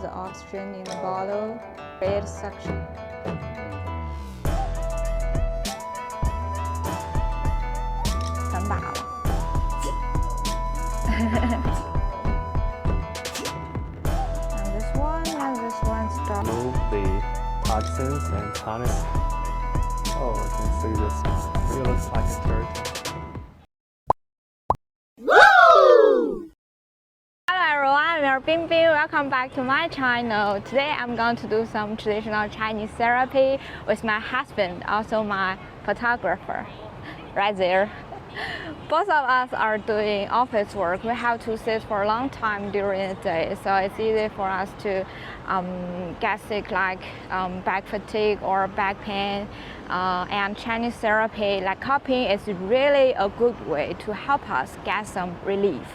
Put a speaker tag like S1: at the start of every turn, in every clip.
S1: the oxygen in the bottle, create suction. And this one stop.
S2: Remove the toxins and tonic. Oh, I can see this. It looks like a turtle.
S1: Hello everyone, we are Bingbing. Welcome back to my channel. Today I'm going to do some traditional Chinese therapy with my husband, also my photographer, right there. Both of us are doing office work. We have to sit for a long time during the day, so it's easy for us to get sick, like back fatigue or back pain. And Chinese therapy, like cupping, is really a good way to help us get some relief.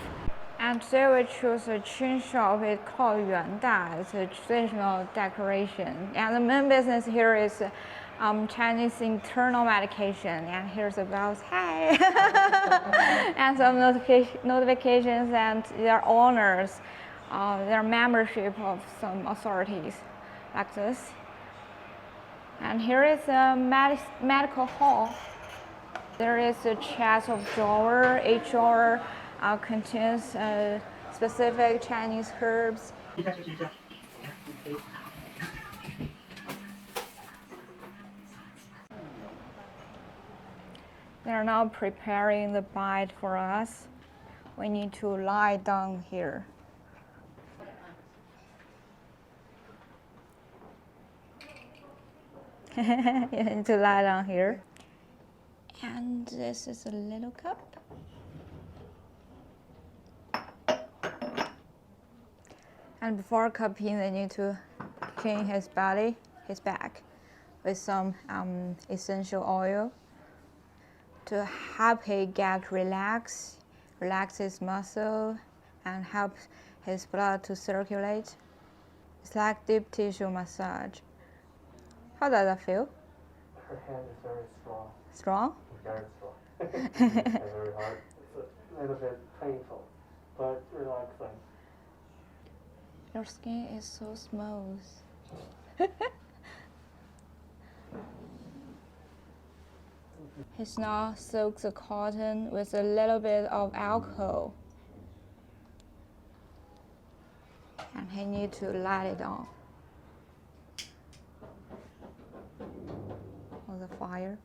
S1: And today we choose a chin shop. It's called Yuanda. It's a traditional decoration. And the main business here is Chinese internal medication. And here's the bells, hey! And some notifications and their owners, their membership of some authorities, like this. And here is a medical hall. There is a chest of drawer. Each drawer contains specific Chinese herbs. They are now preparing the bite for us. We need to lie down here. You need to lie down here. And this is a little cup. And before cupping, they need to clean his belly, his back, with some essential oil to help him get relax his muscle, and help his blood to circulate. It's like deep tissue massage. How does that feel?
S2: Her hand is very strong.
S1: Strong?
S2: Very strong. And very hard. It's a little bit painful, but relaxing.
S1: Your skin is so smooth. He now soaks the cotton with a little bit of alcohol. And he needs to light it on the fire.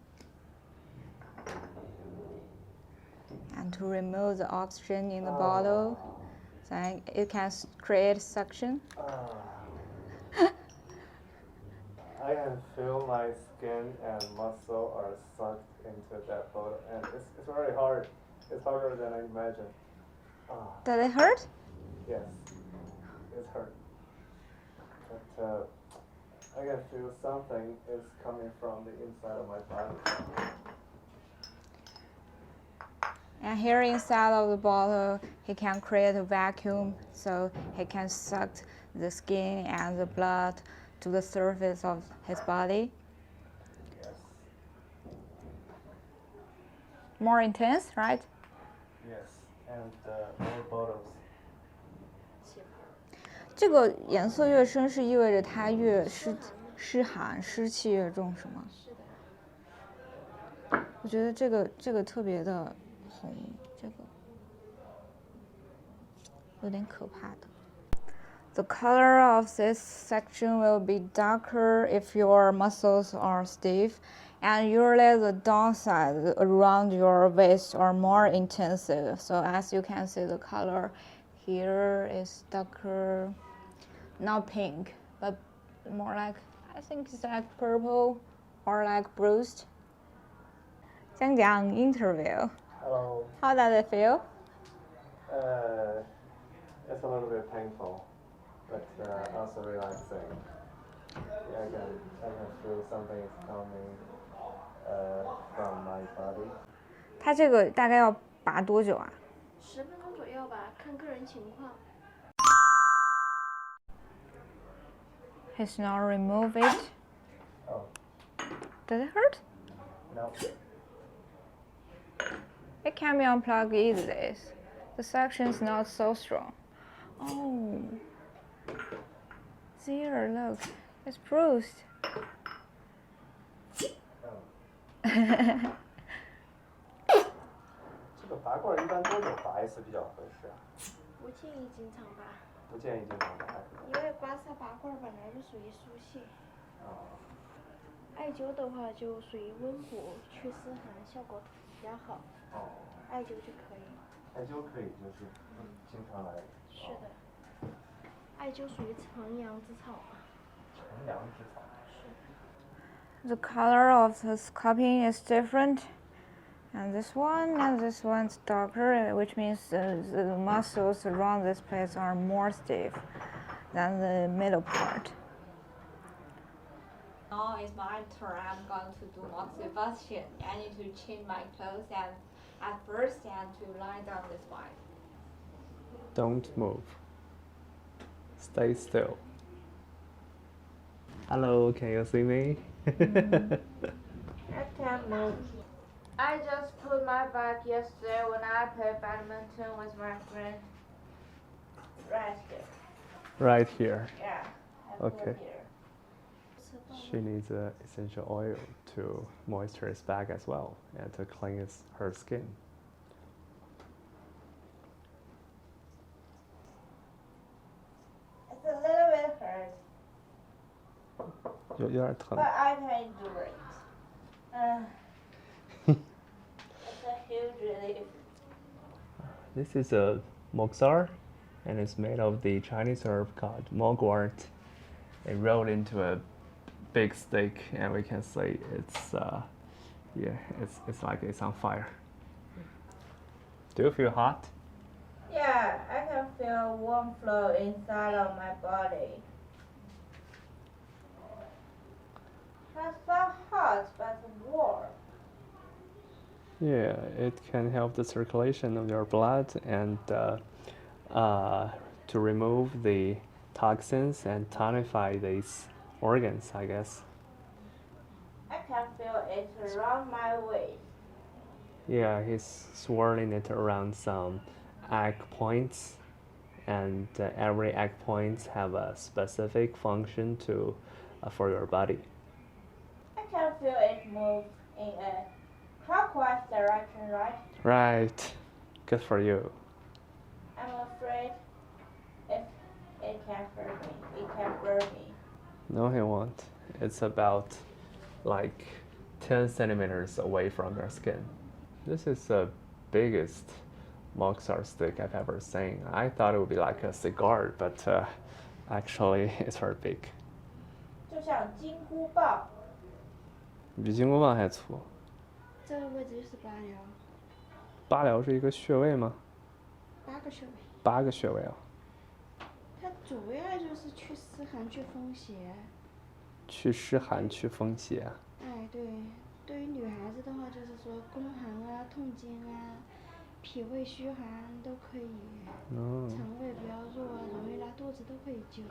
S1: And to remove the oxygen in the bottle, so it can create suction.
S2: I can feel my skin and muscle are sucked into that bottle, and it's very hard. It's harder than I imagined.
S1: Does it hurt?
S2: Yes, it's hurt. But I can feel something is coming from the inside of my body.
S1: And here inside of the bottle, he can create a vacuum, so he can suck the skin and the blood to the surface of his body.
S2: Yes.
S1: More intense, right?
S2: Yes, and more bottles.
S1: 这个颜色越深是意味着它越湿寒，湿气越重，是吗？是的。我觉得这个特别的红，这个有点可怕的。The color of this section will be darker if your muscles are stiff, and usually the downside around your waist are more intensive. So as you can see, the color here is darker, not pink, but more like, I think it's like purple or like bruised. 讲讲 interview.
S2: Hello.
S1: How does it feel?
S2: It's a little bit painful, but also relaxing. Yeah, I can feel something is coming from my body.
S1: 它这个大概要拔多久啊
S3: ？10分钟左右吧，看个人情况。
S1: He's now remove it.
S2: Oh.
S1: Does it hurt?
S2: No.
S1: It can be unplugged easily. The suction is not so strong. Oh. here, look. It's bruised.
S2: 这个拔罐一般多久拔一次比较合适啊？
S3: 不建议经常拔，
S2: 不建议经常拔。
S3: 因为刮痧拔罐本来就属于疏泄。
S2: 哦。
S3: 艾灸的话就属于温补祛湿寒，效果比较好。
S2: 哦。
S3: 艾灸就可以。
S2: 艾灸可以，就是经常来。
S3: 是的。艾灸属于乘阳之草嘛。
S2: 乘阳之草。
S1: The color of the scalping is different, and this one's darker, which means the muscles around this place are more stiff than the middle part. Now it's my turn. I'm going to do Moxibustion. I need to change my clothes and at first and to lie down this way.
S2: Don't move. Stay still. Hello, can you see me?
S1: I can't move. I just put my back yesterday when I played badminton with my friend. Right here.
S2: Right here.
S1: Yeah.
S2: Okay.
S3: Here.
S2: She needs essential oil to moisturize his back as well and to cleanse her skin.
S1: It's a little bit hurt.
S2: 有点疼。
S1: But I can do it. It's a huge relief.
S2: This is a moxar, and it's made of the Chinese herb called mugwort. It rolled into a big stick, and we can see it's it's like it's on fire. Do you feel hot?
S1: Yeah, I can feel warm flow inside of my body. It's not hot, but warm.
S2: Yeah, it can help the circulation of your blood and to remove the toxins and tonify these organs, I guess.
S1: I can feel it around my waist.
S2: Yeah, he's swirling it around some egg points, and every egg points have a specific function to for your body.
S1: I can feel it move in a clockwise direction, right?
S2: Right. Good for you.
S1: I'm afraid if it can hurt me, it can burn me.
S2: No, he won't. It's about like 10 centimeters away from your skin. This is the biggest moxar stick I've ever seen. I thought it would be like a cigar, but actually it's very big.
S1: 就像金箍棒。
S2: 比金箍棒还粗。
S3: 这个位置就是八髎。
S2: 八髎是一个穴位吗
S3: 8个穴位。
S2: ？8个穴位啊。
S3: 它主要就是祛湿寒、祛风邪。
S2: 祛湿寒、祛风邪。
S3: 哎，对，对于女孩子的话，就是说宫寒啊、痛经啊、脾胃虚寒都可以。肠胃比较弱啊，容易拉肚子都可以灸。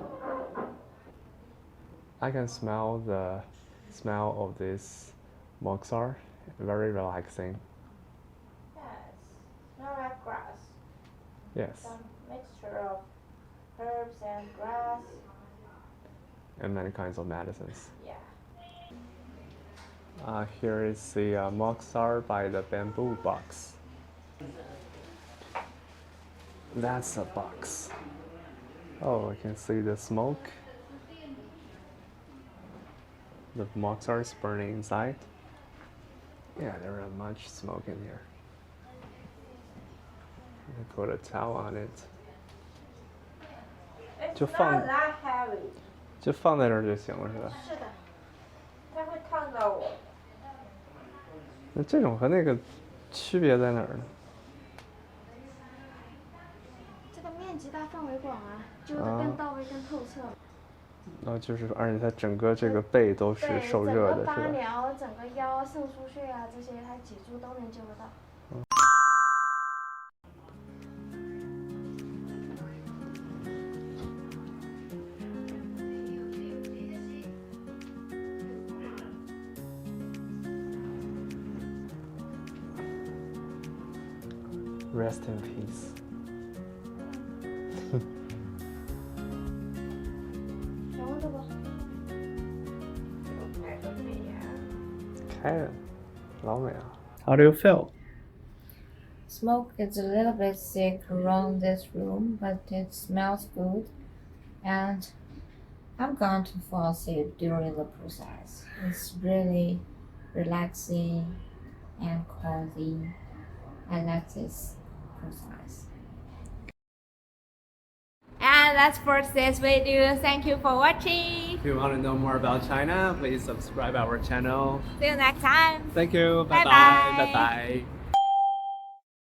S2: I can smell the smell of this moxar. Very relaxing.
S1: Yes, smell like grass.
S2: Yes.
S1: Some mixture of herbs and grass.
S2: And many kinds of medicines.
S1: Yeah.
S2: Here is the moxar by the bamboo box. That's a box. Oh, I can see the smoke. The moxar is burning inside. Yeah, there is much smoke in here. I put a towel on it.
S1: It's
S2: 就放
S1: not that heavy.
S2: 就放在这儿就行了，是吧？
S1: 是的，它会烫到我。
S2: 那这种和那个区别在哪儿呢？
S3: 这个面积大，范围广啊，灸得更到位、更透彻。
S2: 就是，而且它整个这个背都是受热的，是吧？
S3: 整个八髎、整个腰、肾腧穴啊，这些它脊柱都能灸得到。
S2: Rest in peace.
S3: 然后
S2: 开，老美啊。How do you feel?
S1: Smoke is a little bit thick around this room, but it smells good, and I'm going to fall asleep during the process. It's really relaxing and cozy. I like this process. And that's for today's video. Thank you for watching.
S2: If you want to know more about China, please subscribe our channel.
S1: See you next time.
S2: Thank you.
S1: Bye
S2: Bye bye.
S1: bye.
S2: Bye bye.